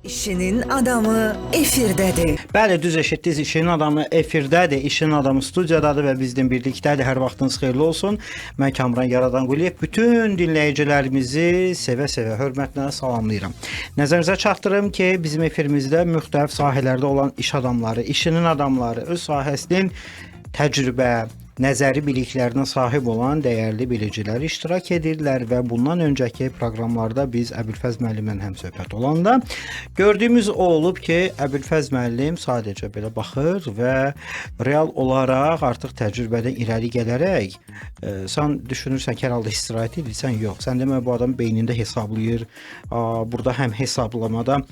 İşinin adamı efirdədir. Bəli, düz eşitdiniz. İşin adamı efirdədir, işin adamı studiyadadır və bizdən birlikdədir. Hər vaxtınız xeyirli olsun. Mən Kamran Yaradanquliyev bütün dinləyicilərimizi sevə-sevə, hörmətlə salamlayıram. Nəzərinizə çatdırım ki, bizim efirimizdə müxtəlif sahələrdə olan iş adamları, işinin adamları, öz sahəsinin təcrübə, nəzəri biliklərinə sahib olan dəyərli bilicilər iştirak edirlər və bundan öncəki proqramlarda biz Əbülfəz müəllimlə həmsöhbət olanda gördüyümüz o olub ki, Əbülfəz müəllim sadəcə belə baxır və real olaraq artıq təcrübədən irəli gələrək sən düşünürsən ki, hər halda istirahət edirsən, yox. Sən demə bu adam beynində hesablayır. Burada həm hesablamada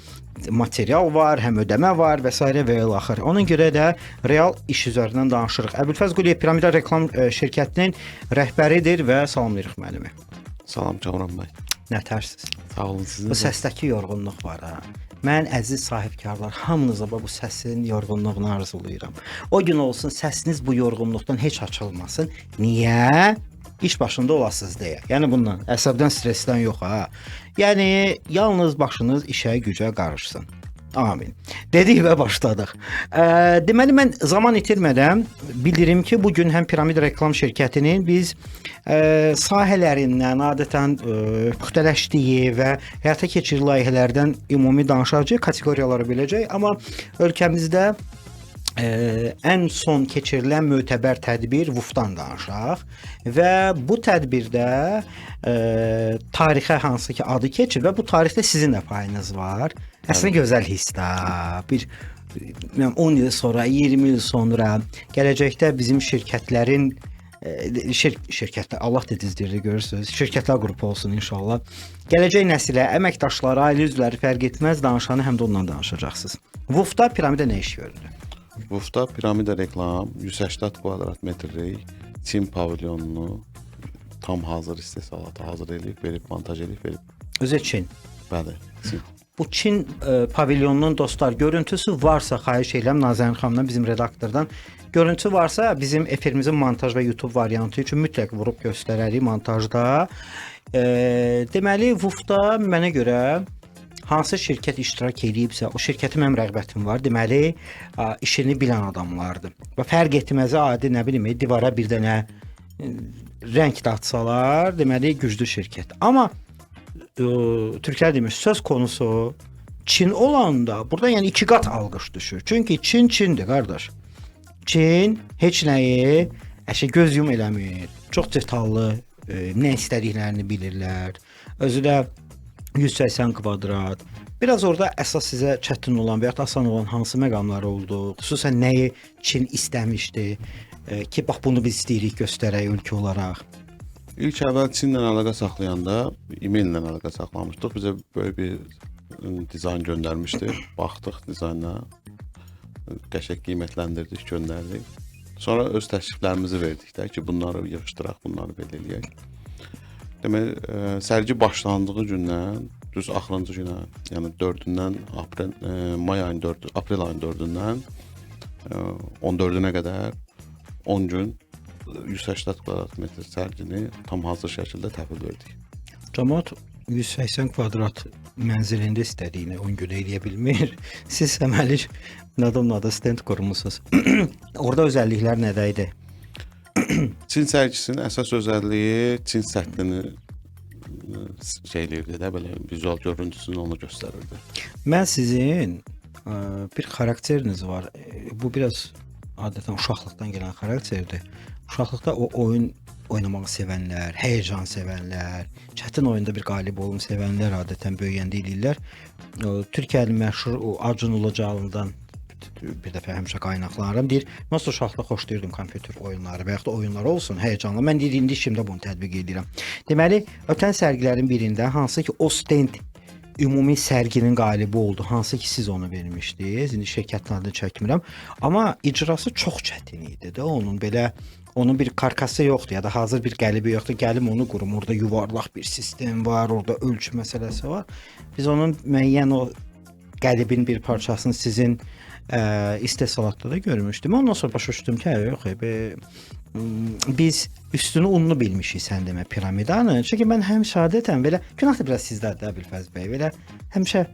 material var, həm ödəmə var və s. və ilaxır. Ona görə də real iş üzərindən danışırıq. Əbülfəz Quliyev Piramida Reklam şirkətinin rəhbəridir və salamlayırıq müəllimi. Salam Kamran bəy. Nətərsiz? Sağ olun sizin. Bu səsdəki yorğunluq var ha. Mən əziz sahibkarlar hamınıza bu səsin yorğunluğunu arzulayıram. O gün olsun səsiniz bu yorğunluqdan heç açılmasın. Niyə? İş başında olasınız deyə. Yəni bundan əsəbdən, stressdən yox ha. Yəni yalnız başınız işə, gücə qarışsın. Amin. Dedik və başladıq. Deməli mən zaman itirmədən bildirim ki, bu gün həm Piramida Reklam şirkətinin biz sahələrindən, adətən müxtələşdiyi və həyata keçirilən layihələrdən ümumi danışacağıq, kateqoriyaları biləcək, amma ölkəmizdə ən son keçirilən mötəbər tədbir VUF-dan danışaq və bu tədbirdə tarixə hansı ki adı keçir və bu tarixdə sizin də payınız var. Əslində gözəl hissdə bir 10 il sonra, 20 il sonra gələcəkdə bizim şirkətlərin şirkətlər, Allah dedizdirir, görürsünüz, şirkətlər qrupu olsun inşallah. Gələcək nəsilə, əməkdaşlara, ailə üzvləri fərq etməz danışanı həm də ondan danışacaqsınız. VUF-da piramida nə iş görür? VUF-da Piramida Reklam 180 kvadrat metrlik Çin pavilyonunu tam hazır istehsalata hazır edib, verib, montaj edib, verib. Özü Çin. Bəli, Çin. Bu Çin pavilyonunun dostlar görüntüsü varsa xahiş edirəm Nazərin xanımdan, bizim redaktordan. Görüntü varsa bizim efirimizin montaj və YouTube variantı üçün mütləq vurub göstərərik montajda. Deməli VUF-da mənə görə hansı şirkət iştirak edibsə, o şirkətin mənim rəğbətim var. Deməli, işini bilən adamlardır. Və fərq etməzə adi nə bilim, divara bir dənə rəng də atsalar, deməli güclü şirkət. Amma Türklər demiş, söz konusu Çin olanda burada yəni 2 qat alqış düşür. Çünki Çin Çindir, qardaş. Çin heç nəyi göz yum eləmir. Çox detallı, nə istədiklərini bilirlər. Özü də 180 kvadrat. Biraz orada əsas sizə çətin olan və ya asan olan hansı məqamlar oldu? Xüsusən nəyi Çin istəmişdi ki, bax bunu biz istəyirik göstərək ölkə olaraq. İlk əvvəl Çinlə əlaqə saxlayanda e-maillə əlaqə saxlamışdıq. Bizə böyük bir dizayn göndərmişdi. Baxdıq dizayna, qəşəng qiymətləndirdik, göndərdik. Sonra öz təkliflərimizi verdik də ki, bunları yığışdıraq, bunları belə eləyək. Deməli, sərgi başlandığı gündən, düz axırıncı günə, yəni 4-dən may ayının 4, aprel ayının 4-dən 14-ünə qədər 10 gün 180 kvadrat metr sərgini tam hazır şəkildə təhvil verdik. Cəmaət 180 kvadrat mənzilində istədiyini 10 gün eləyə bilmir. Siz əməli nadımla stend qurmusunuz. Orada özəlliklər nədə idi? Çin sərgisinin əsas özəlliyi Çin səthini eləyirdi də, belə vizual görüntüsünü onu göstərirdi. Mən sizin bir xarakteriniz var. Bu biraz adətən uşaqlıqdan gələn xarakterdir. Uşaqlıqda o oyun oynamağı sevənlər, həyəcan sevənlər, çətin oyunda bir qalib olum sevənlər adətən böyüyəndə eləyirlər. Türkiyəli məşhur o Acun Ilıcalı'ndan bir dəfə həmişə qaynaqlanıram. Deyir, nasıl uşaqlıq xoşlayırdım kompüter oyunları və yaxud da oyunlar olsun, həyəcanlı. Mən indi işimdə bunu tətbiq edirəm. Deməli, ötən sərgilərin birində hansı ki o stend ümumi sərginin qalibi oldu, hansı ki siz onu vermişdiniz. İndi şirkətlərdə çəkmirəm. Amma icrası çox çətin idi də onun belə. Onun bir karkası yoxdur ya da hazır bir qəlibi yoxdur. Gəlim onu qurum. Orada yuvarlaq bir sistem var, orada ölçü məsələsi var. Biz onun müəyyən o qəlibin bir parçasını sizin istehsalatda da görmüşdüm. Ondan sonra başa düşdüm ki, yox, biz üstünü unlu bilmişik sən demə piramidanın. Çünki mən həmişə adətən belə, günah da biraz sizdədir Əbülfəz bəy, belə həmişə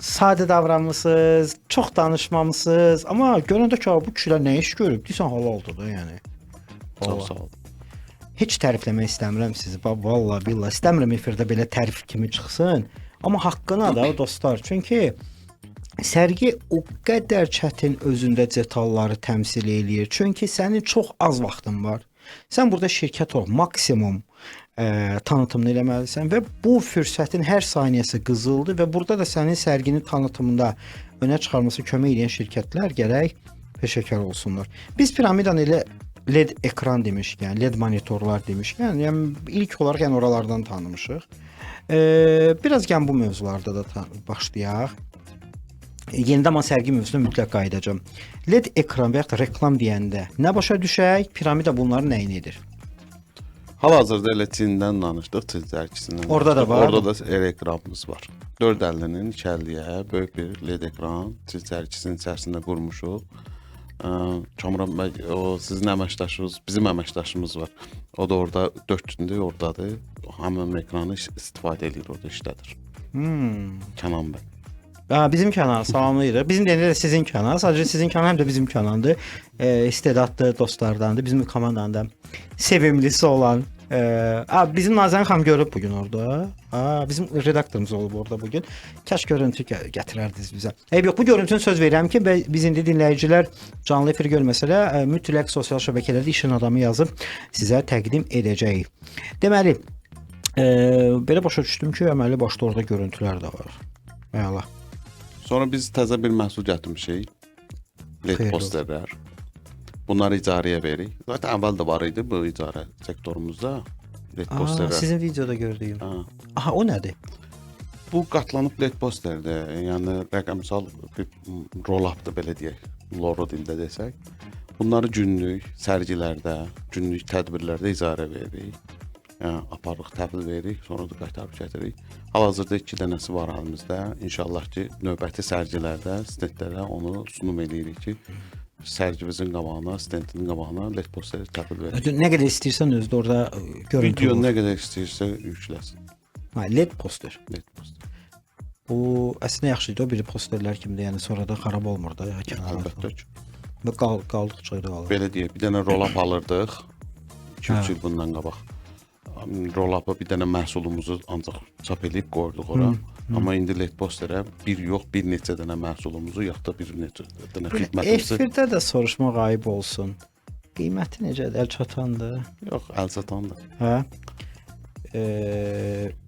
sadə davranmısınız, çox danışmamısınız, amma görəndə ki, bu kişilər nə iş görüb, deyirsən halaldır da, yəni. Çox sağ olun. Heç tərifləmək istəmirəm sizi. Vallahi billahi istəmirəm efirdə belə tərif kimi çıxsın. Amma haqqına da dostlar. Çünki sərgi o qədər çətin özündə detalları təmsil eləyir. Çünki sənin çox az vaxtın var. Sən burada şirkət ol, maksimum tanıtımını eləməlisən və bu fürsətin hər saniyəsi qızıldır və burada da sənin sərginin tanıtımında önə çıxarması kömək edən şirkətlər gərək peşəkar olsunlar. Biz piramidanı elə LED ekran demişkən, LED monitorlar demişkən, yəni ilk olaraq yəni oralardan tanımışıq. Biraz bu mövzularda da başlayaq. Yenidə amma sərgi mövzusuna mütləq qayıdacağam. LED ekran və ya da reklam deyəndə nə başa düşək? Piramida bunların nəyini edir? Hal-hazırda elə Çindən danışdıq, Çin sərgisindən. Orada da var. Orada da ekranımız var. 450-nin 250-yə böyük bir LED ekran Çin sərgisinin içərisində qurmuşuq. Kamran bəy, o sizin əməkdaşınız, bizim əməkdaşımız var. O da orada 4 gündür oradadır. Həmin ekranı istifadə edir, orada işlədir. Kənan bəy. Bizim kanal salamlayırıq. Bizim deyəndə də sizin kanal. Sadəcə sizin kanal həm də bizim kanaldır. İstedadlı dostlardandır. Bizim komandanın da sevimlisi olan. Bizim Nazan xanım görüb bugün orada. Bizim redaktorumuz olub orada bugün. Kaş görüntü gətirərdiniz bizə. Yox, bu görüntünü söz verirəm ki, biz indi dinləyicilər canlı efir görməsələr mütləq sosial şəbəkələrdə işin adamı yazıb sizə təqdim edəcəyik. Deməli, belə başa düşdüm ki, əməlli başda orada görüntülər də var. Əla. Sonra biz təzə bir məhsul gətirmişik. LED posterlər. Bunları icarəyə veririk. Zaten əvvəl də var idi bu icarə sektorumuzda LED posterlər. Sizin videoda gördüyüm. Aha, o nədir? Bu qatlanıb LED posterdir. Yəni rəqəmsal bir roll-updır belə deyək. Loro dildə desək. Bunları günlük sərgilərdə, günlük tədbirlərdə icarə veririk. Yəni aparırıq, təhvil veririk, sonra da qaytarıb gətiririk. Hal-hazırda 2 dənəsi var əlimizdə. İnşallah ki, növbəti sərgilərdə stendlərə onu sunum edirik ki, sərgimizin qabağına, stendin qabağına LED posteri təhvil veririk. Nə qədər istəyirsən özdə orada görüntü Video olur. nə qədər istəyirsə yükləsin. LED poster. LED poster. Bu əslində yaxşıdır. O biri posterlər kimdir? Yəni sonradan xarab olmur da Əlbəttə ki. Və qaldıqca da qalır. Belə deyək, bir dənə roll-up alırdıq. 2-3 il bundan qabaq. Roll-up'a bir dənə məhsulumuzu ancaq çap edib qoyduq ora. Amma indi LED posterə bir yox, bir neçə dənə məhsulumuzu, yaxud da bir neçə dənə xidmətimizi. Efirdə də soruşmaq ayıb olsun. Qiyməti necədir? Əl çatandır? Yox, əl çatandır. Hə?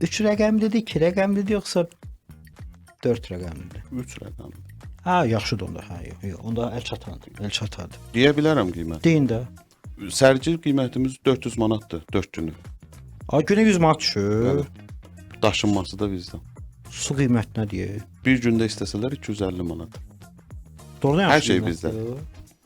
3 rəqəmlidir, 2 rəqəmlidir yoxsa 4 rəqəmlidir? 3 rəqəmli. Yaxşıdır onda. Yox, onda əl çatandır. Əl çatadır. Deyə bilərəm qiyməti. Deyin də. Sərgi qiymətimiz 400 manatdır 4 günü. Günə 100 manat düşür. Daşınması da bizdən. Su qiymətinə deyir. Bir gündə istəsələr 250 manat. Doğrudan Hər şey bizdə.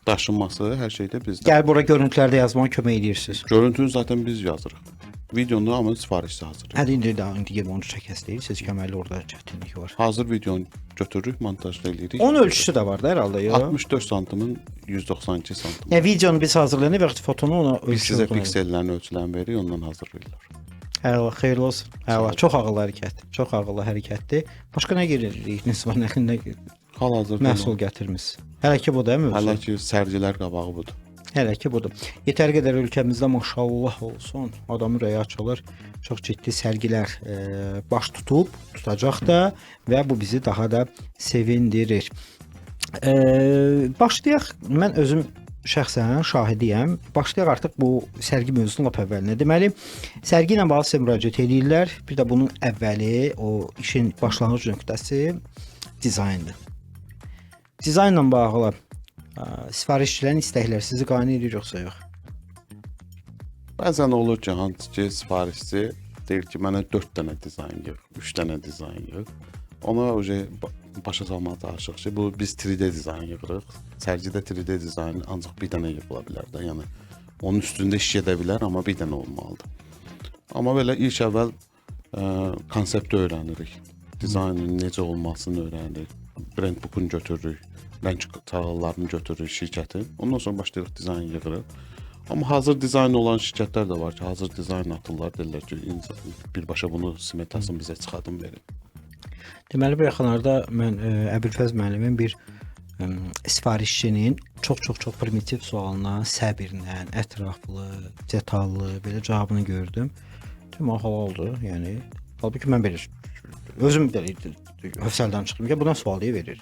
Daşınması, hər şey də bizdə. Gəl bura görüntülərdə yazmağa kömək edirsiniz. Görüntünü zaten biz yazırıq. Videonu amma sifarişlə hazır. Hadi indi gəlib onu çəkəs deyirsiniz ki, əməlli orada çətinlik var. Hazır videonu götürürük, montajla eləyirik. Onun ölçüsü də var da hər halda, yox? 64 santimin 192 santim. Yəni videonu biz hazırlayırıq və fotonu ona Biz sizə ölçüsü. piksellərin ölçülərini veririk, ondan hazırlayırlar. Əla, xeyirli olsun. Əla, çox ağıllı hərəkət. Çox ağıllı hərəkətdir. Başqa nə gelirik? Nisbət nə Hal-hazırda məhsul gətirmisiniz? Hələ ki bu da mövzu. Hələ ki sərgilər qabağı budur. Hələ ki budur. Yetər qədər ölkəmizdə maşallah olsun, adam ürəyi açılır. Çox ciddi sərgilər baş tutacaq da və bu bizi daha da sevindirir. Başlayaq. Mən özüm şəxsən şahidiyəm. Başlayaq artıq bu sərgi mövzusunun lap əvvəlinə. Deməli, sərgi ilə bağlı sizə müraciət edirlər. Bir də bunun əvvəli, o işin başlanğıc nöqtəsi dizayndır. Dizaynla bağlı sifarişçilərin istəkləri sizi qane edir yoxsa yox? Bəzən olur ki, hansı ki sifarişçi deyir ki, mənə 4 dənə dizayn yığ, 3 dənə dizayn yığ. Ona başa salmağa çalışırıq ki, bu biz 3D dizayn yığırıq. Sərgidə 3D dizayn ancaq bir dənə yığıla bilər də. Yəni onun üstündə iş edə bilər, amma bir dənə olmalıdır. Amma belə ilk əvvəl konsepti öyrənirik. Dizaynın necə olmasını öyrənirik. Brand book'unu götürürük. Rəng çağrılarını götürürük şirkətin. Ondan sonra başlayırıq dizayn yığırıq. Amma hazır dizayn olan şirkətlər də var ki, hazır dizayn atırlar, deyirlər ki, birbaşa bunu smetasını bizə çıxadın verin. Deməli bu yaxınlarda mən Əbülfəz müəllimin bir sifarişçinin çox primitiv sualına səbirlə, ətraflı, detallı belə cavabını gördüm. Dedim, halaldır. Yəni halbuki mən belə özüm belə hövsələdən çıxdım ki, buna sual deyə verir.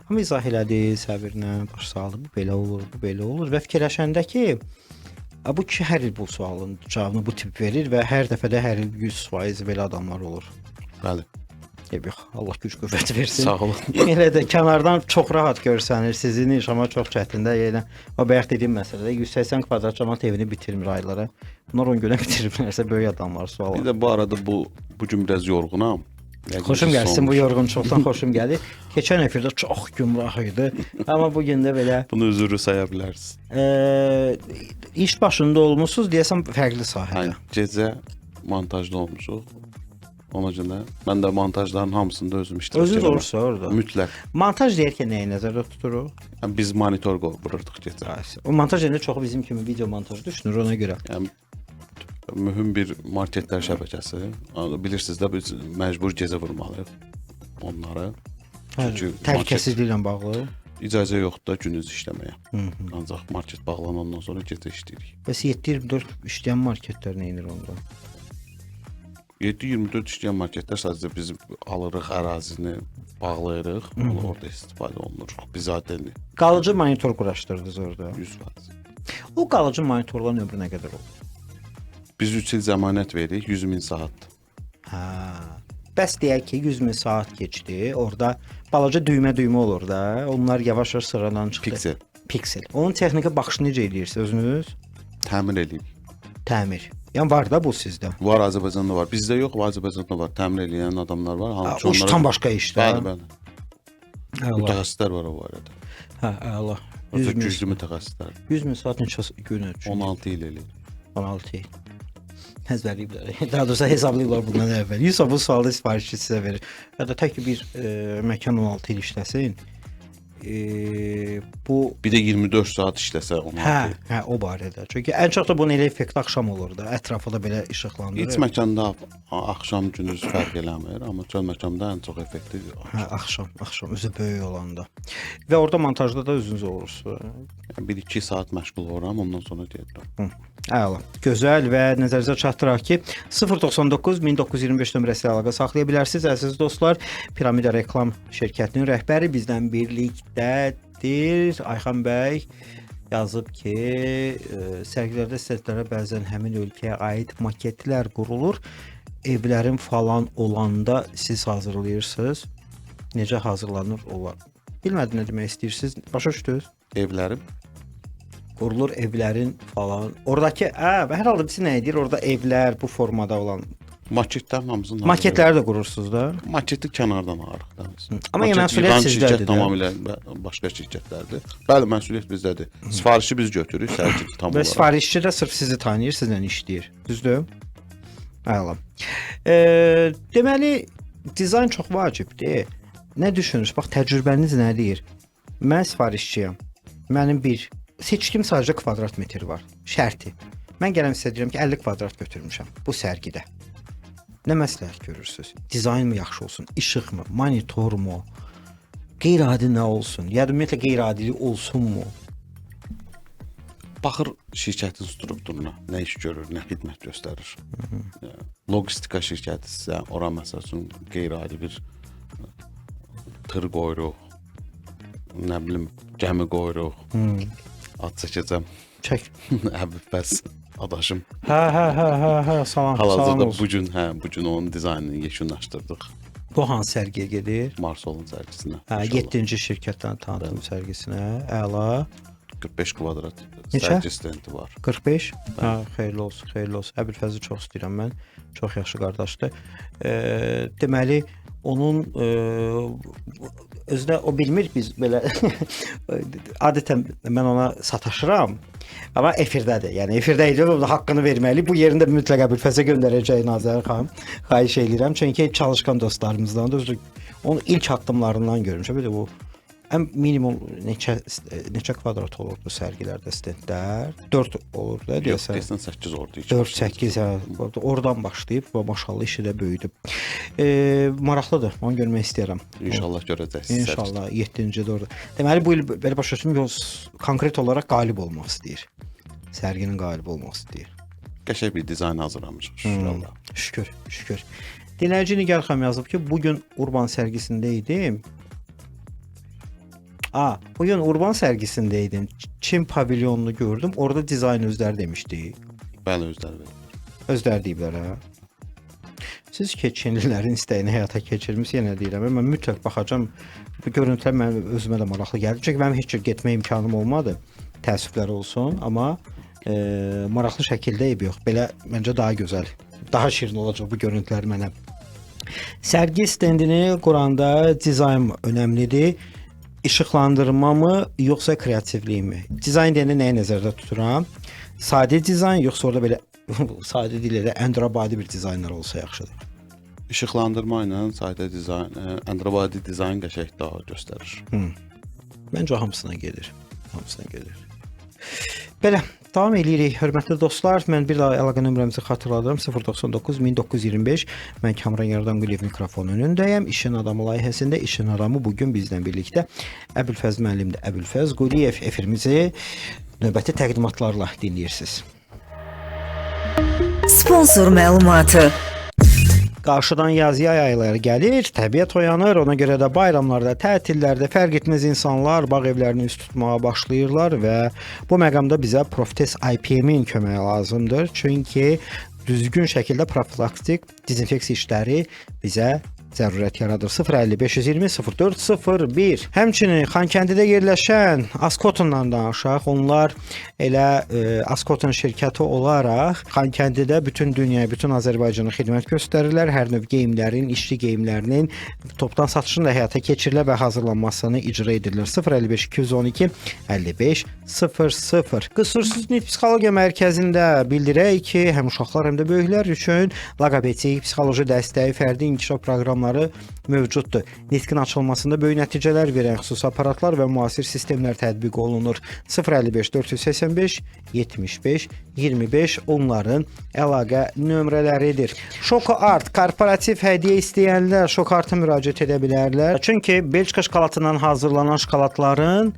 Amma izah elədi, səbirlə baş saldı. Bu belə olur, bu belə olur və fikirləşəndə ki, bu kişi hər il bu sualın cavabını bu tip verir və hər dəfə də hər il 100% belə adamlar olur. Bəli. Yox, Allah güc qüvvət versin. Sağ olun. Elə də kənardan çox rahat görsənir. Sizin yaşamaq çox çətindir. Yəni o bayaq dediyim məsələdə 180 kvadrat cəmat evini bitirmir aylara. Bunlar 10 günə bitiriblərsə böyük adamlar sual. Bir də bu arada bu gün biraz yorğunam. Xoşum gəlsin, bu yorğunçuluqdan xoşum gəlir. Keçən efirdə çox gümrah idi. Amma bu gün də belə bunu üzrü saya bilərsiniz. İş başında olmusunuz deyəsəm fərqli sahədə. Gecə montajda olmuşuq. Ona görə mən də montajların hamısında özüm iştirak edirəm. Özünüz olursa orada. Mütləq. Montaj deyərkən nəyi nəzərdə tuturuq? Yəni biz monitor qoyurduq gecə. O montaj elə çox bizim kimi video montajı düşünür ona görə. Yəni mühüm bir marketlər şəbəkəsi. Bilirsiniz də biz məcbur gecə vurmalıyıq onları. Çünki təhlükəsizliklə bağlı icazə yoxdur da gündüz işləməyə. Ancaq market bağlanandan sonra gecə işləyirik. Bəs 7/24 işləyən marketlər nə edir onda? 7/24 işləyən marketlər sadəcə biz alırıq ərazini, bağlayırıq, orada istifadə olunur. Biz adəni Qalıcı monitor quraşdırdınız orada. 100%. O qalıcı monitorların ömrü nə qədər olur? Biz 3 il zəmanət veririk, 100.000 saat. Hə. Bəs deyək ki, 100.000 saat keçdi. Orada balaca düymə olur da. Onlar yavaş-yavaş sıradan çıxdı. Piksel. Onun texniki baxışını necə edirsiniz özünüz? Təmir edirik. Təmir. Yəni var da bu sizdə. Var, Azərbaycanda var. Bizdə yox, Azərbaycanda var. Təmir edən adamlar var. O işdən başqa işdə. Bəli. Mütəxəssislər var o barədə. Hə, əla. Güclü mütəxəssislər. 100.000 saat neçə gün üçün? 16 il eləyir. 16 il. Əzbərləyiblər. Daha doğrusu hesablayırlar bundan əvvəl. Yusuf bu sualda sifarişi sizə verir. Ya da tək bir məkan 16 il işləsin. Bu bir də 24 saat işləsə 16 il. Hə, o barədə. Çünki ən çox da bunun elə effekt axşam olur da. Ətrafı da belə işıqlandırır. Heç məkanda axşam gündüz fərq eləmir, amma çöl məkanda ən çox effektiv axşam. Hə, axşam özü böyük olanda. Və orada montajda da özünüz olursunuz. Yəni 1-2 saat məşğul oluram, ondan sonra gedirəm. Əla. Gözəl və nəzərinizə çatdıraq ki 099 1925 nömrəsi ilə əlaqə saxlaya bilərsiniz əziz dostlar. Piramida Reklam şirkətinin rəhbəri bizdən birlikdədir. Ayxan bəy yazıb ki, sərgilərdə stendlərə bəzən həmin ölkəyə aid maketlər qurulur. Evlərin falan olanda siz hazırlayırsınız. Necə hazırlanır onlar? Bilmədim nə demək istəyirsiniz. Başa düşdünüz? Evlərim qurulur, evlərin falan. Oradakı, hər halda biz nə edir? Orada evlər bu formada olan maketlərin hamısını maketləri də qurursunuz da. Maketi kənardan alırıq da biz. Amma məsuliyyət sizdədir. Tamamilə başqa şirkətlərdir. Bəli, məsuliyyət bizdədir. Sifarişi biz götürürük, sərgi tam olaraq. Və sifarişçi də sırf sizi tanıyır, sizlə işləyir. Düzdür? Əla. Deməli, dizayn çox vacibdir. Nə düşünürsünüz? Bax, təcrübəniz nə deyir? Mən sifarişçiyəm. Mənim seçdiyim sadəcə kvadrat metr var. Şərti. Mən gələm sizə deyirəm ki, 50 kvadrat götürmüşəm bu sərgidə. Nə məsləhət görürsüz? Dizayn mı yaxşı olsun? İşıq mı? Monitor mu? Qeyri-adi nə olsun? Ya da ümumiyyətlə qeyri-adili olsunmu? Baxır şirkətin strukturuna, nə iş görür, nə xidmət göstərir. Logistika şirkətisə, ora məsəl üçün qeyri-adi bir tır qoyuruq, nə bilim, gəmi qoyuruq. Ad çəkəcəm. Çək. Əbülfəz adaşım. Hə, salam. Hal-hazırda bu gün onun dizaynını yekunlaşdırdıq. Bu hansı sərgiyə gedir? Marsolun sərgisinə. Hə, 7-ci şirkətdən tanıtım sərgisinə. Əla. 45 kvadrat Neçə? sərgi stendi var. 45? Hə, xeyirli olsun, xeyirli olsun. Əbülfəzi çox istəyirəm mən. Çox yaxşı qardaşdır. Deməli, onun özdə o bilmir biz belə adətən mən ona sataşıram. Amma efirdədir. Yəni efirdə idi, o da haqqını verməli. Bu yerində mütləq Əbülfəzə göndərəcək Nazər xanım. Xahiş edirəm. Çünki çalışqan dostlarımızdan da onun ilk addımlarından görmüşəm. Belə bu ən minimum neçə kvadrat olurdu sərgilərdə stendlər? 4 olurdu da Yox, deyəsən. desən 8 oldu. 4-8 oradan başlayıb və maşallah işi də böyüdü. Maraqlıdır. Onu görmək istəyirəm. İnşallah görəcəksiniz. İnşallah 7-ci orada. Deməli bu il belə başa düşdüm, konkret olaraq qalib olmaq istəyir. Sərginin qalib olmaq istəyir. Qəşəng bir dizayn hazırlamışıq inşallah. Şükür, şükür. Dinləyici Nigar xanım yazıb ki, bugün Urban sərgisində idim. Bugün Urban sərgisində idim. Çin pavilyonunu gördüm. Orada dizayn özləri demişdi. Bəli, özləri. Özləri deyiblər, hə? Siz ki, Çinlilərin istəyini həyata keçirmişsiniz, yenə deyirəm. Mən mütləq baxacağam. Bu görüntülər mənim özümə də maraqlı gəldi. Çünki mənim heç getmə imkanım olmadı. Təəssüflər olsun, amma maraqlı şəkildə yox. Belə məncə daha gözəl, daha şirin olacaq bu görüntülər mənə. Sərgi stendini quranda dizayn önəmlidir. İşıqlandırma mı, yoxsa kreativlik mi? Dizayn deyəndə nəyi nəzərdə tuturam? Sadə dizayn, yoxsa orada belə sadə deyil, əndrabadi bir dizaynlar olsa yaxşıdır. İşıqlandırma ilə sadə dizayn, əndrabadi dizayn qəşəng daha göstərir. Məncə hamısına gedir. Hamısına gedir. Belə, davam edirik. Hörmətli dostlar, mən bir daha əlaqə nömrəmizi xatırladım. 099 1925. Mən Kamran Yardanquliyev mikrofon önündəyəm. İşin adamı layihəsində işin adamı bugün bizlə birlikdə Əbülfəz müəllimdir. Əbülfəz Quliyev efirimizi növbəti təqdimatlarla dinləyirsiniz. Sponsor məlumatı. Qarşıdan yaz yay ayları gəlir, təbiət oyanır. Ona görə də bayramlarda, tətillərdə fərq etməz insanlar bağ evlərini üst tutmağa başlayırlar və bu məqamda bizə Proftes IPM-in köməyi lazımdır. Çünki düzgün şəkildə profilaktik dezinfeksiya işləri bizə zərurət yaradır. 050 520 0401. Həmçinin Xankəndidə yerləşən Askotundan danışaq. Onlar elə Askotun şirkəti olaraq Xankəndidə bütün dünyaya, bütün Azərbaycana xidmət göstərirlər. Hər növ geyimlərin, işçi geyimlərinin topdan satışının da həyata keçirilə və hazırlanmasını icra edirlər. 055 212 55 00. Qüsursuz nitq psixologiya mərkəzində bildirək ki, həm uşaqlar, həm də böyüklər üçün loqopedik, psixoloji dəstəyi, fərdi inkişaf proqramları mövcuddur. Nitqin açılmasında böyük nəticələr verən xüsusi aparatlar və müasir sistemlər tətbiq olunur. 055 485 75 25 onların əlaqə nömrələridir. Şoko Art korporativ hədiyyə istəyənlər Şoko Art'a müraciət edə bilərlər. Çünki Belçika şokoladından hazırlanan şokoladların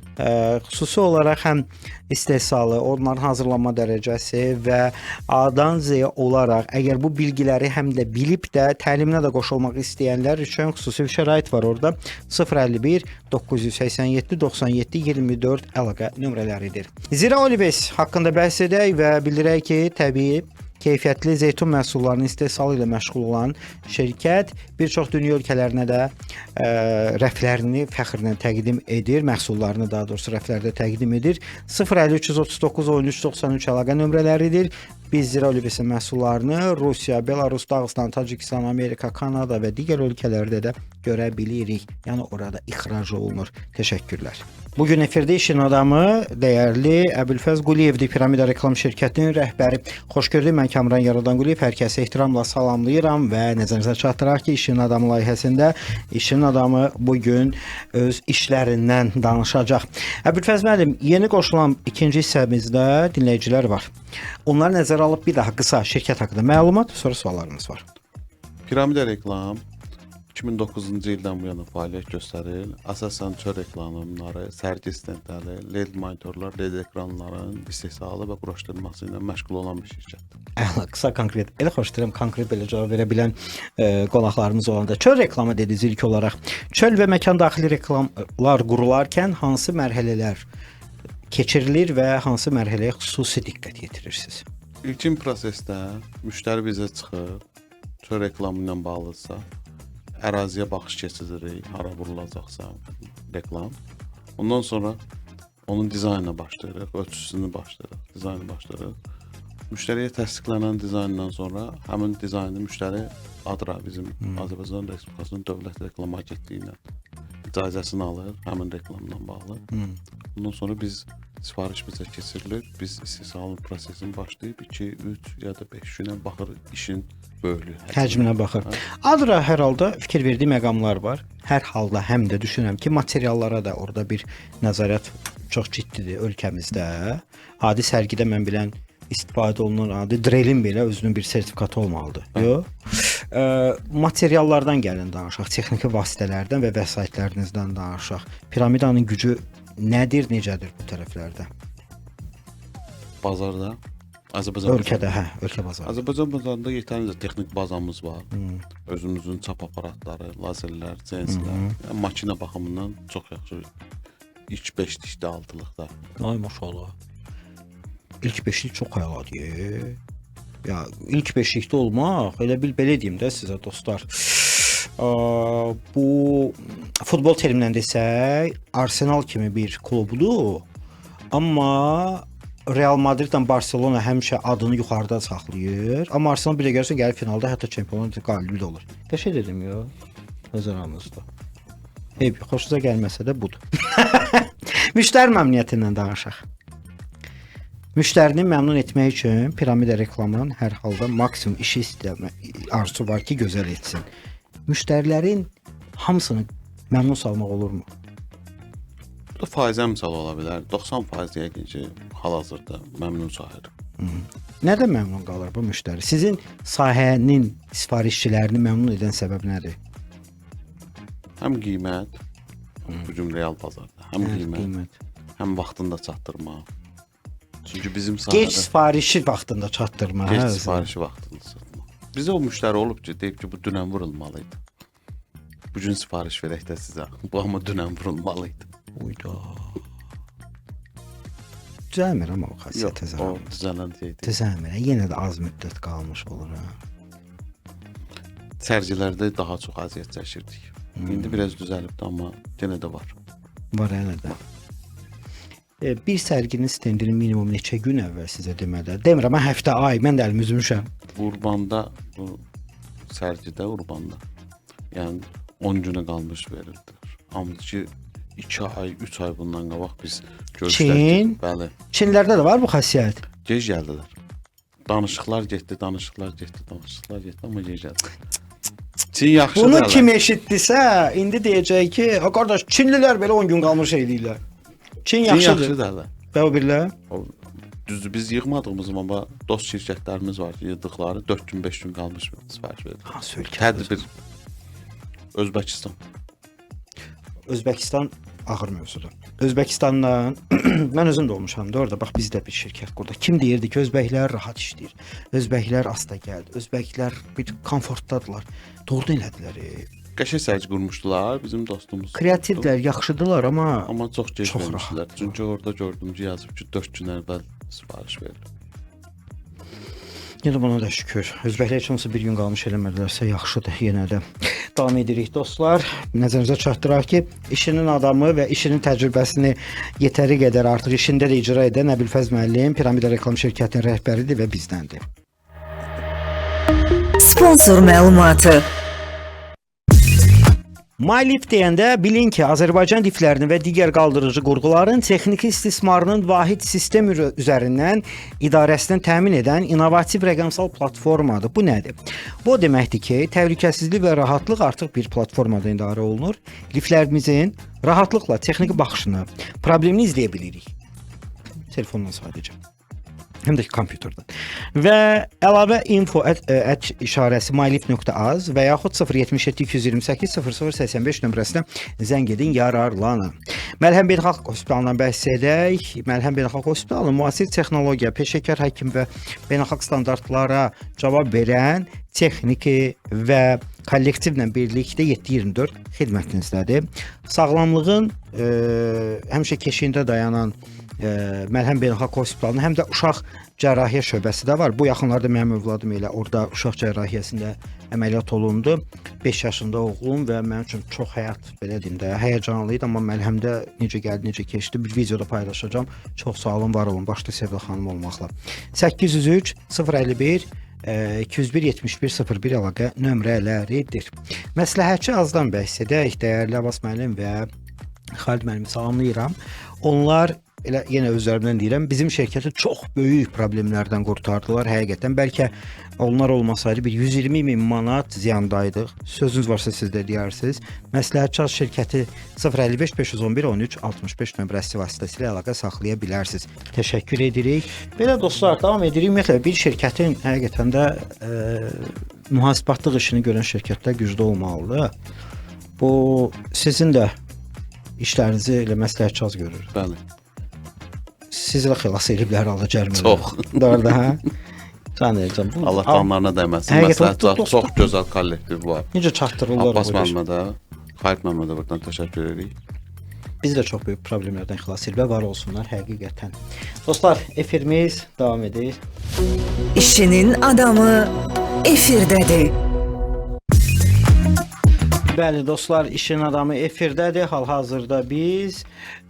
xüsusi olaraq həm istehsalı, onların hazırlanma dərəcəsi və A-dan Z-yə olaraq əgər bu bilgiləri həm də bilib də təliminə də qoşulmaq istəyənlər üçün xüsusi bir şərait var orada. 051 987 97 24 əlaqə nömrələridir. Zira Olives haqqında bəhs edək və bildirək ki, təbii keyfiyyətli zeytun məhsullarının istehsalı ilə məşğul olan şirkət bir çox dünya ölkələrinə də rəflərini fəxrlə təqdim edir, məhsullarını daha doğrusu rəflərdə təqdim edir. 050 339 13 93 əlaqə nömrələridir. Biz Zira Olivesin məhsullarını Rusiya, Belarus, Dağıstan, Tacikistan, Amerika, Kanada və digər ölkələrdə də görə bilirik. Yəni orada ixrac olunur. Təşəkkürlər. Bugün efirdə işin adamı dəyərli Əbülfəz Quliyevdir, Piramida Reklam şirkətinin rəhbəri. Xoş gördük, mən Kamran Yardanquliyev. Hər kəsi ehtiramla salamlayıram və nəzərinizə çatdıraq ki, işin adamı layihəsində işin adamı bugün öz işlərindən danışacaq. Əbülfəz müəllim, yeni qoşulan ikinci hissəmizdə dinləyicilər var. Onları nəzərə alıb bir daha qısa şirkət haqqında məlumat, sonra suallarımız var. Piramida Reklam 2009-cu ildən bu yana fəaliyyət göstərir. Əsasən çöl reklamları, sərgi stendləri, LED monitorlar, LED ekranların istehsalı və quraşdırılması ilə məşğul olan bir şirkətdir. Qısa konkret, elə xoşlayıram konkret belə cavab verə bilən qonaqlarımız olanda. Çöl reklamı dediniz ilk olaraq. Çöl və məkan daxili reklamlar qurularkən hansı mərhələlər keçirilir və hansı mərhələyə xüsusi diqqət yetirirsiniz? İlkin prosesdə müştəri bizə çıxır, çöl reklamı ilə bağlıdırsa, əraziyə baxış keçiririk, hara vurulacaqsa reklam. Ondan sonra onun dizaynına başlayırıq, ölçüsünü başlayırıq, dizaynı başlayırıq. Müştəriyə təsdiqlənən dizayndan sonra həmin dizaynı müştəri ADRA, bizim Azərbaycan Respublikasının Dövlət Reklam Agentliyi ilə icazəsini alır, həmin reklamdan bağlı. Ondan sonra biz sifariş bizə keçirilir. Biz istehsalın prosesini başlayıb 2, 3 ya da 5 günə baxır işin böyüklüyü. Həcminə baxır. Adra hər halda fikir verdiyi məqamlar var. Hər halda həm də düşünürəm ki, materiallara da orada bir nəzarət çox ciddidir ölkəmizdə. Adi sərgidə mən bilən istifadə olunan adi drelin belə özünün bir sertifikatı olmalıdır. Yox. Materiallardan gəlin danışaq, texniki vasitələrdən və vəsaitlərinizdən danışaq. Piramidanın gücü nədir, necədir bu tərəflərdə? Bazarda, Azərbaycan Ölkədə, ölkə bazarı. Azərbaycan bazarında yetərincə texnik bazamız var. Özümüzün çap aparatları, lazerlər, CNC-lər, yəni makina baxımından çox yaxşı. İlk 5-likdə, 6-lıqda. Ay maşallah. İlk 5-lik çox əladır. Ya ilk 5-likdə olmaq, elə bil belə deyim də sizə dostlar. Bu futbol terimindən desək, Arsenal kimi bir klubdur. Amma Real Madridlə Barcelona həmişə adını yuxarıda saxlayır. Amma Arsenal belə görsən gəlir finalda hətta Çempionlar Liqası qalibi də olur. Qəşəng dedim ya. Öz aramızda. Xoşunuza gəlməsə də budur. Müştəri məmnuniyyətindən danışaq. Müştərini məmnun etmək üçün piramida reklamının hər halda maksimum işi istəmə arzusu var ki, gözəl etsin. Müştərilərin hamısını məmnun salmaq olurmu? Bu da faizə misal ola bilər. 90% yəqin ki, hal-hazırda məmnun sayılır. Nədən məmnun qalır bu müştəri? Sizin sahənin sifarişçilərini məmnun edən səbəb nədir? Həm qiymət, bu gün real bazarda, həm qiymət, həm vaxtında çatdırmaq. Çünki bizim sahədə Gec sifarişi vaxtında çatdırmaq. Gec sifarişi vaxtında çatdırmaq. Bizə o müştəri olub ki, deyib ki, bu dünən vurulmalıydı. Bu gün sifariş verək də sizə. Bu amma dünən vurulmalıydı. Uyda. Düzəlmir amma o xasiyyət Yox, o düzələn deyil. Düzəlmir. Yenə də az müddət qalmış olur. Sərgilərdə daha çox əziyyət çəkirdik. İndi biraz düzəlibdi, amma yenə də var. Var hələ də. Bir sərginin stendini minimum neçə gün əvvəl sizə demədə? Demirəm, mən həftə, ay, mən də əlim üzmüşəm. Urbanda, bu sərgidə Urbanda, yəni 10 günə qalmış verildir. Amma ki, 2 ay, 3 ay bundan qabaq biz görüşlər Çin? Bəli. Çinlərdə də var bu xasiyyət. Gec gəldilər. Danışıqlar getdi, amma gec gəldi. Çin yaxşı Bunu deyirlər. kim eşitdisə, indi deyəcək ki, qardaş, Çinlilər belə 10 gün qalmış eləyirlər. Çin yaxşıdır. deyirlər. Və o birlə Düzdür, biz yığmadığımız amma dost şirkətlərimiz var ki, yığdıqları 4 gün, 5 gün qalmış sifariş verir. hansı ölkə? Tədbir Özbəkistan. Özbəkistan ağır mövzudur. Özbəkistandan mən özüm də olmuşam da orada. Bax bizdə bir şirkət qurdu. Kim deyirdi ki, özbəklər rahat işləyir. Özbəklər asta gəldi. Özbəklər bir komfortdadılar. Doğru elədilər. Qəşəng sərgi qurmuşdular bizim dostumuz. Kreativlər, yaxşıdılar, amma Çox gec Çox vermişlər. rahat. Çünki orada gördüm ki, yazıb ki, 4 gün əvvəl sifariş verilir. yenə buna da şükür. Özbəklər heç olmasa bir gün qalmış eləmədilərsə yaxşıdır yenə də. Davam edirik dostlar. Nəzərinizə çatdıraq ki, işinin adamı və işinin təcrübəsini yetəri qədər artıq işində də icra edən Əbülfəz müəllim Piramida Reklam şirkətinin rəhbəridir və bizdəndir. Sponsor məlumatı. MyLif deyəndə bilin ki, Azərbaycan liflərinin və digər qaldırıcı qurğuların texniki istismarının vahid sistem üzərindən idarəsindən təmin edən innovativ rəqəmsal platformadır. Bu nədir? Bu deməkdir ki, təhlükəsizlik və rahatlıq artıq bir platformada idarə olunur. Liflərimizin rahatlıqla texniki baxışını, problemini izləyə bilirik. Telefondan sadəcə. Həm də ki, kompüterdən. Və əlavə info işarəsi mylif.az və yaxud 077 228 0085 nömrəsinə zəng edin, yararlanın. Məlhəm Beynəlxalq Hospitalından bəhs edək. Məlhəm Beynəlxalq Hospitalı müasir texnologiya, peşəkar həkim və beynəlxalq standartlara cavab verən texniki və kollektivlə birlikdə 7/24 xidmətinizdədir. Sağlamlığın həmişə keşiyində dayanan Məlhəm Beynəlxalq Hospitalının həm də uşaq cərrahiyyə şöbəsi də var. Bu yaxınlarda mənim övladım elə orada uşaq cərrahiyyəsində əməliyyat olundu. 5 yaşında oğlum və mənim üçün çox həyat belə deyim də həyəcanlı idi, amma məlhəmdə necə gəldi, necə keçdi bir videoda paylaşacağam. Çox sağ olun, var olun, başda Sevda xanım olmaqla. 803 051 201-71-01 əlaqə nömrələridir. Məsləhətçi Azdan bəhs edək, dəyərli Abbas müəllim və Xalid müəllimi salamlayıram. Onlar elə yenə özlərindən deyirəm, bizim şirkəti çox böyük problemlərdən qurtardılar həqiqətən. Bəlkə onlar olmasaydı bir 120 min manat ziyandaydıq. Sözünüz varsa siz də deyirsiniz. Məsləhətçi Az şirkəti 055 511 13 65 nömrəsi vasitəsilə əlaqə saxlaya bilərsiniz. Təşəkkür edirik. Belə dostlar, davam edirik. Ümumiyyətlə bir şirkətin həqiqətən də mühasibatlıq işini görən şirkətlər güclü olmalıdır. Bu sizin də işlərinizi elə məsləhətçi Az görür. Bəli. Sizlə xilas ediblər Allah cərimə. Çox. Doğru hə? Canlayacağım. Allah canlarına dəyməsin. Məsləhətçi çox gözəl kollektiv var. Necə çatdırırlar Abbas bu iş? müəllimə, Xalid müəllimə də buradan təşəkkür edirik. Biz də çox böyük problemlərdən xilas ediblər, var olsunlar həqiqətən. Dostlar, efirimiz davam edir. İşinin adamı efirdədir. Bəli dostlar, işin adamı efirdədir. Hal-hazırda biz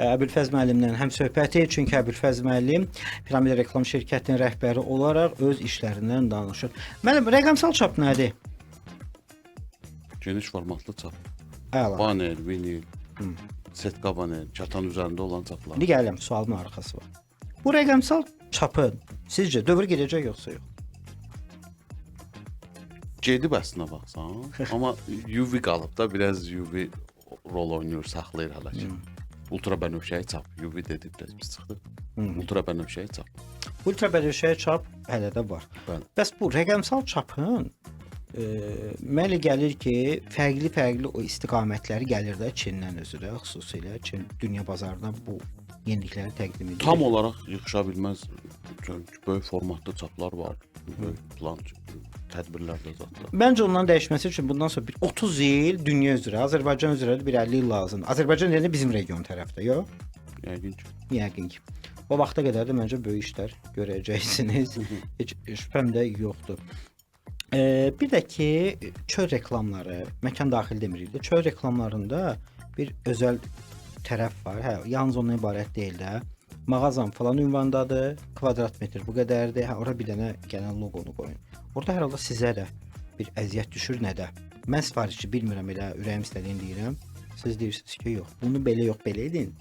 Əbülfəz müəllimlə həm söhbəti, çünki Əbülfəz müəllim Piramida Reklam şirkətinin rəhbəri olaraq öz işlərindən danışır. Müəllim, rəqəmsal çap nədir? Geniş formatlı çap. Əla. Banner, vinil, setka banner, katan üzərində olan çaplar. İndi gələm, sualın arxası var. Bu rəqəmsal çapın sizcə dövr gedəcək yoxsa yox? Gedib əslinə baxsan, amma UV qalıb da, biraz UV rol oynayır, saxlayır hələ ki. Ultra bənövşəyi çap, UV dedi biraz biz çıxdı. Ultra bənövşəyi çap. Ultra bənövşəyi çap hələ də var. Bəli. Bəs bu rəqəmsal çapın mənə gəlir ki, fərqli o istiqamətləri gəlir də Çindən özü də, xüsusilə Çin dünya bazarına bu yenilikləri təqdim edir. Tam olaraq yığışa bilməz, çünki böyük formatlı çaplar var, böyük plan tədbirlərdə zətlər. Məncə ondan dəyişməsi üçün bundan sonra bir 30 il dünya üzrə, Azərbaycan üzrə də bir 50 il lazımdır. Azərbaycan deyəndə bizim region tərəfdə, yox? Yəqin ki. Yəqin ki. O vaxta qədər də məncə böyük işlər görəcəksiniz. Heç şübhəm də yoxdur. Bir də ki, çöl reklamları, məkan daxil demirik də, çöl reklamlarında bir özəl tərəf var. Hə, yalnız ondan ibarət deyil də. Mağazam falan ünvandadır, kvadrat metr bu qədərdir. Hə, ora bir dənə gələn loqonu qoyun. Orada hər halda sizə də bir əziyyət düşür nə də. Mən sifarişçi bilmirəm, elə ürəyim istədiyini deyirəm. Siz deyirsiniz ki, yox, bunu belə yox, belə edin.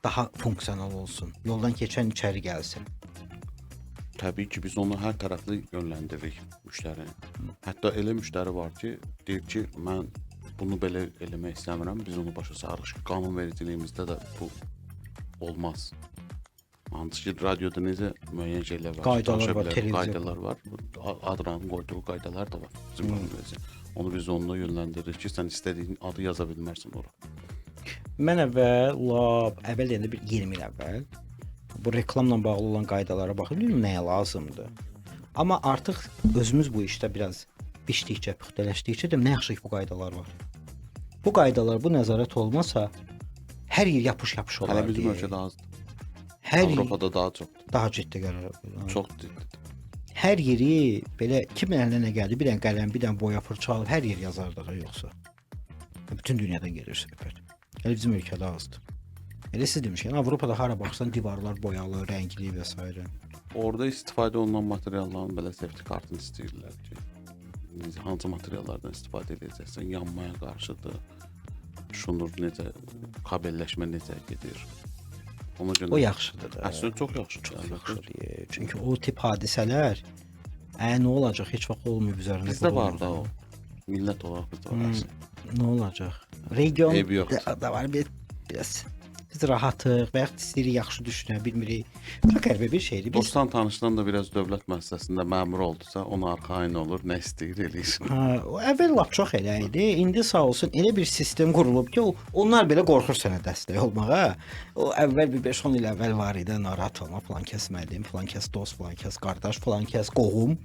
Daha funksional olsun. Yoldan keçən içəri gəlsin. Təbii ki, biz onu hər tərəfli yönləndiririk müştərini. Hətta elə müştəri var ki, deyir ki, mən bunu belə eləmək istəmirəm, biz onu başa sarıq ki, qanunvericiliyimizdə də bu olmaz. Hansı ki, radioda necə müəyyən şeylər var, qaydalar var, qaydalar var, adranın qoyduğu qaydalar da var bizim qanunvericiliyimizdə. Onu biz onunla yönləndiririk ki, sən istədiyin adı yaza bilmərsən ora. Mən əvvəl deyəndə bir 20 il əvvəl bu reklamla bağlı olan qaydalara baxıram, nəyə lazımdır. Amma artıq özümüz bu işdə biraz biçdikcə, püxtələşdikcə də nə yaxşı ki, bu qaydalar var. Bu qaydalar, bu nəzarət olmasa hər yer yapış-yapış olar. Hələ bizim ölkədə azdır. Avropada daha çoxdur. Daha ciddi qərar. Çox ciddidir. Hər yeri belə kimin əlinə nə gəldi, bir dənə qələm, bir dənə boya fırça alıb hər yer yazardı yoxsa. Bütün dünyadan gəlir söhbət. Elə bizim ölkədə azdır. Elə siz demişkən, Avropada hara baxsan divarlar boyalı, rəngli və s. Orada istifadə olunan materialların belə safety kartını istəyirlər ki, hansı materiallardan istifadə edəcəksən, yanmaya qarşıdır, şunur necə, kabelləşmə necə gedir. Ona görə o yaxşıdır da. Əslində çox yaxşıdır. Çox yaxşıdır. Çünki o tip hadisələr nə olacaq, heç vaxt olmayıb üzərində. Bizdə var da o. Millət olaraq bizdə var əslində. Nə olacaq? Region Eybi yoxdur. da var biraz. Biz rahatıq və yaxud istəyirik yaxşı düşünə bilmirik. Çox qəribə bir şeydir. Biz Dostdan tanışdan da biraz dövlət müəssisəsində məmur oldusa, ona arxayın olur, nə istəyir eləyir. o əvvəl lap çox elə idi. İndi sağ olsun elə bir sistem qurulub ki, onlar belə qorxur sənə dəstək olmağa. O əvvəl bir 5-10 il əvvəl var idi, narahat olma, falan kəs müəllim, falan kəs dost, falan kəs qardaş, falan kəs qohum.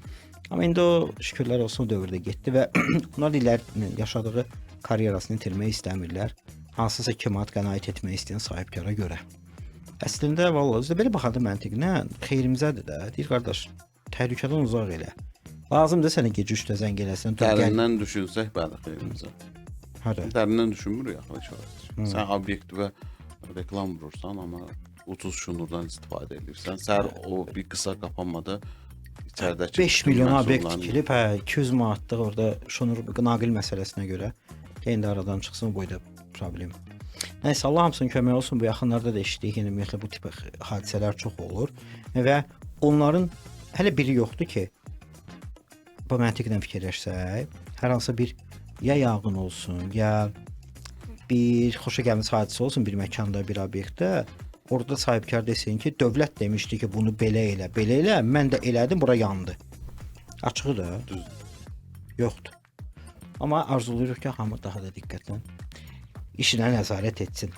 Amma indi o şükürlər olsun o dövrdə getdi və onlar illərin yaşadığı karyerasını itirmək istəmirlər. Hansısa kəmaat qənaət etmək istəyən sahibkara görə. Əslində vallahi özdə belə baxanda məntiqlə xeyrimizədir də. Deyir qardaş, təhlükədən uzaq elə. Lazımdır sənə gecə 3-də zəng eləsən, Dərindən düşünsək bəli xeyrimizə. Hara? Dərindən düşünmürük axı. Sən obyektivə reklam vurursan, amma ucuz şunurdan istifadə edirsən. Səhər o bir qısa qapanmada İçəridəki 5 milyon bütün obyekt məhsulların- tikilib, hə, 200 manatlıq orada şonur naqil məsələsinə görə. İndi aradan çıxsın bu da problem. Nəysə, Allah hamısının köməyi olsun. Bu yaxınlarda da eşitdik, yəni ümumiyyətlə bu tip hadisələr çox olur və onların hələ biri yoxdur ki, bu məntiqlə fikirləşsək, hər hansı bir ya yanğın olsun, ya bir xoşagəlməz hadisə olsun bir məkanda, bir obyektdə, orada sahibkar desin ki, dövlət demişdi ki, bunu belə elə, belə elə, mən də elədim, bura yandı. Açığı da Düzdür. yoxdur. Amma arzulayırıq ki, hamı daha da diqqətlə işinə nəzarət etsin.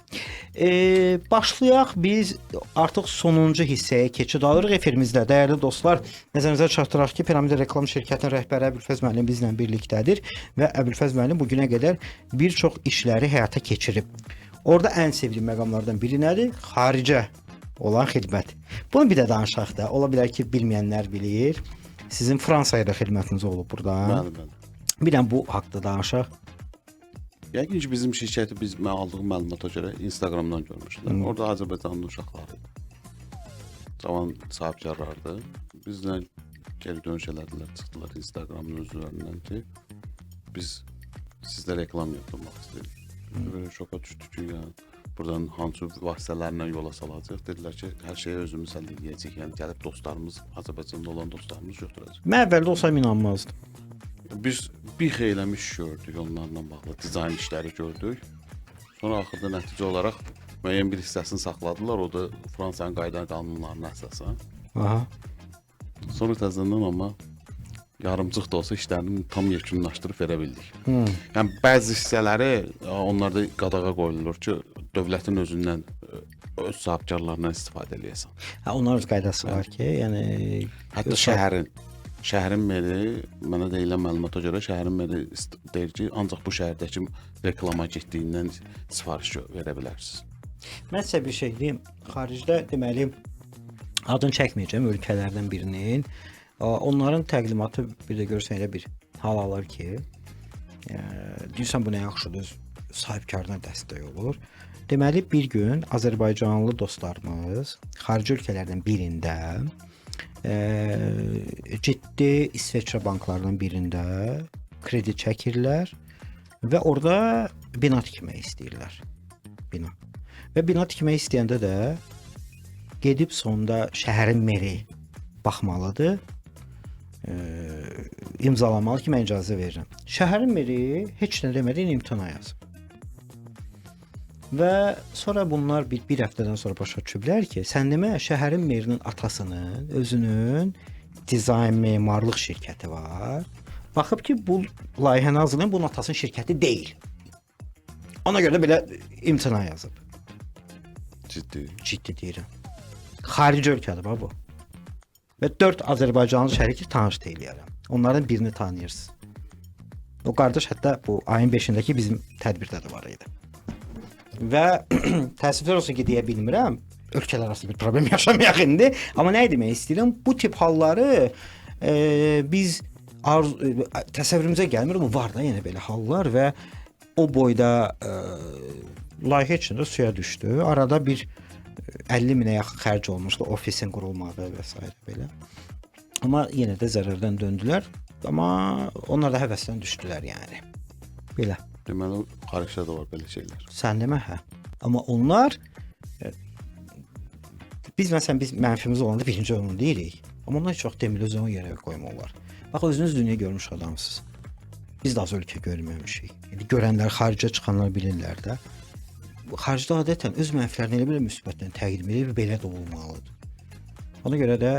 Başlayaq biz artıq sonuncu hissəyə keçid alırıq efirimizdə. Dəyərli dostlar, nəzərinizə çatdıraq ki, Piramida Reklam şirkətinin rəhbəri Əbülfəz müəllim bizlə birlikdədir və Əbülfəz müəllim bu günə qədər bir çox işləri həyata keçirib. Orada ən sevdiyim məqamlardan biri nədir? Xaricə olan xidmət. Bunu bir də danışaq da. Ola bilər ki, bilməyənlər bilir. Sizin Fransaya da xidmətiniz olub burada. Bəli, bəli. Bir də bu haqqda danışaq. Yəqin ki, bizim şirkəti mən aldığım məlumata görə Instagramdan görmüşdülər. Orada Azərbaycanlı uşaqlar idi. Cavan sahibkarlardı. Bizlə geri dönüş elədilər, çıxdılar Instagramın üzərindən ki, biz sizdə reklam yaptırmaq istəyirik. Böyle şoka düşdük ki, yəni buradan hansı vasitələrlə yola salacaq. Dedilər ki, hər şeyi özümüz həll edəcəyik. Yəni gəlib dostlarımız, Azərbaycanda olan dostlarımız götürəcək. Mən əvvəldə olsam inanmazdım. Biz bir xeyli iş gördük onlarla bağlı, dizayn işləri gördük. Sonra axırda nəticə olaraq müəyyən bir hissəsini saxladılar, o da Fransanın qayda qanunlarına əsasən. Aha. Sonra təzədən amma yarımçıq da olsa işlərini tam yekunlaşdırıb verə bildik. Yəni bəzi hissələri onlarda qadağa qoyulur ki, dövlətin özündən öz sahibkarlarından istifadə eləyəsən. Ha, onların öz qaydası var ki, yəni Hətta şəhərin meri, mənə deyilən məlumata görə şəhərin meri deyir ki, ancaq bu şəhərdəki reklama getdiyindən sifariş verə bilərsiniz. mən sizə bir şey deyim. Xaricdə deməli adını çəkməyəcəm ölkələrdən birinin. Onların təqdimatı bir də görsən elə bir hal alır ki, deyirsən bu nə yaxşıdır, öz sahibkarına dəstək olur. Deməli bir gün Azərbaycanlı dostlarımız xarici ölkələrdən birində ciddi İsveçrə banklarından birində kredi çəkirlər və orada bina tikmək istəyirlər. Bina. Və bina tikmək istəyəndə də gedib sonda şəhərin meri baxmalıdır. İmzalamalı ki, mən icazə verirəm. Şəhərin meri heç nə demədən imtina yazıb. Və sonra bunlar bir həftədən sonra başa düşüblər ki, sən demə şəhərin merinin atasının özünün dizayn memarlıq şirkəti var. Baxıb ki, bu layihəni hazırlayan bunun atasının şirkəti deyil. Ona görə də belə imtina yazıb. Ciddi deyirəm. Xarici ölkədir bu. Və 4 Azərbaycanlı şəriki tanış deyiləyərəm. Onların birini tanıyırsınız. O qardaş hətta bu ayın 5-dəki bizim tədbirdə də var idi. Və təəssüflər olsun ki, deyə bilmirəm. Ölkələr arası bir problem yaşamayaq indi. Amma nə demək istəyirəm? Bu tip halları biz təsəvvürümüzə gəlmir, amma var da yenə belə hallar və o boyda layihə içində suya düşdü. Arada bir 50 minə yaxın xərc olmuşdu ofisin qurulmağı və s. belə. Amma yenə də zərərdən döndülər. Amma onlar da həvəsdən düşdülər yəni. Belə. Deməli, xaricdə də var belə şeylər. Sən demə, hə. Amma onlar biz mənfimiz olanda birinci onu deyirik. Amma onlar çox demir, özünü yerə qoymurlar. Bax, özünüz dünya görmüş adamsınız. Biz də az ölkə görməmişik. Yəni görənlər, xaricə çıxanlar bilirlər də. Xaricdə adətən öz mənfilərini elə belə müsbətlə təqdim edir və belə də olmalıdır. Ona görə də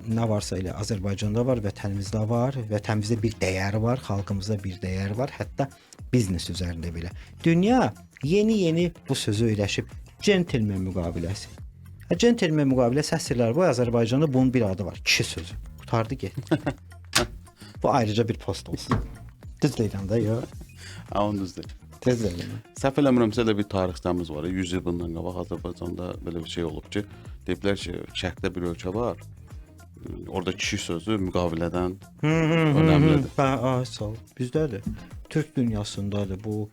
nə varsa elə Azərbaycanda var, vətənimizdə var, vətənimizdə bir dəyər var, xalqımızda bir dəyər var, hətta biznes üzərində belə. Dünya yeni bu sözü öyrəşib, centilmen müqaviləsi. Centilmen müqaviləsi əsrlər boyu Azərbaycanda bunun bir adı var, kişi sözü. Qutardı get. Bu ayrıca bir post olsun. Düz deyirəm də, yox. Onu düzdür. Tez deyirəm. Səhv eləmirəmsə elə bir tarixçəmiz var. 100 il bundan qabaq Azərbaycanda belə bir şey olub ki, deyiblər ki, şərqdə bir ölkə var. Orada kişi sözü müqavilədən önəmlidir. Sağ ol. Bizdədir. Türk dünyasındadır bu.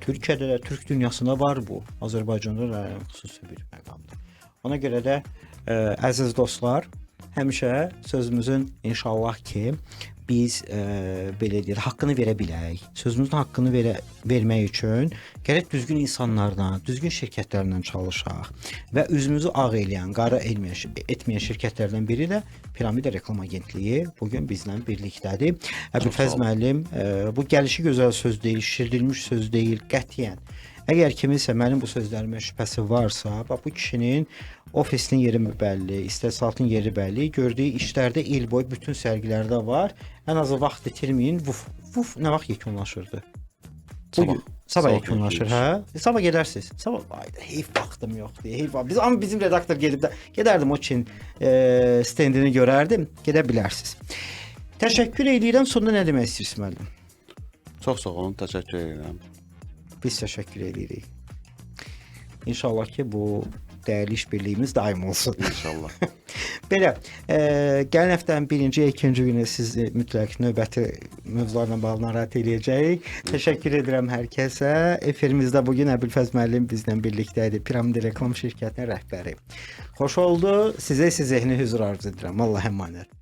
Türkiyədə də, Türk dünyasında var bu. Azərbaycanda da xüsusi bir məqamdır. Ona görə də əziz dostlar, həmişə sözümüzün inşallah ki biz belə deyək, haqqını verə bilək. Sözümüzün haqqını vermək üçün gərək düzgün insanlardan, düzgün şirkətlərlə çalışaq və üzümüzü ağ eləyən, qara etməyən şirkətlərdən biri də Piramida Reklam Agentliyi bu gün bizlə birlikdədir. Əbülfəz müəllim, bu gəlişi gözəl söz deyil, şişirdilmiş söz deyil, qətiyyən. Əgər kiminsə mənim bu sözlərimə şübhəsi varsa, bax bu kişinin ofisinin yeri bəlli, istehsalatın yeri bəlli, gördüyü işlərdə il boyu bütün sərgilərdə var. Ən azı vaxt itirməyin. Vuf nə vaxt yekunlaşırdı? Sabah yekunlaşır, hə? Sabah gedərsiniz. Sabah ayda heyf vaxtım yoxdur. Heyf. Amma bizim redaktor gedib də gedərdim o Çin stendini görərdim. Gedə bilərsiniz. Təşəkkür edirəm. Sonda nə demək istəyirsiniz müəllim? Çox sağ olun, təşəkkür edirəm. Biz təşəkkür edirik. İnşallah ki bu dəyərli işbirliyimiz daim olsun. İnşallah. Belə, gələn həftənin birinci, ikinci günü sizi mütləq növbəti mövzularla bağlı narahat edəcəyik. Təşəkkür edirəm hər kəsə. Efirimizdə bugün Əbülfəz müəllim bizlə birlikdəydi. Piramida Reklam şirkətinin rəhbəri. Xoş oldu. Sizə zehni hüzur arzu edirəm. Allah əmanət.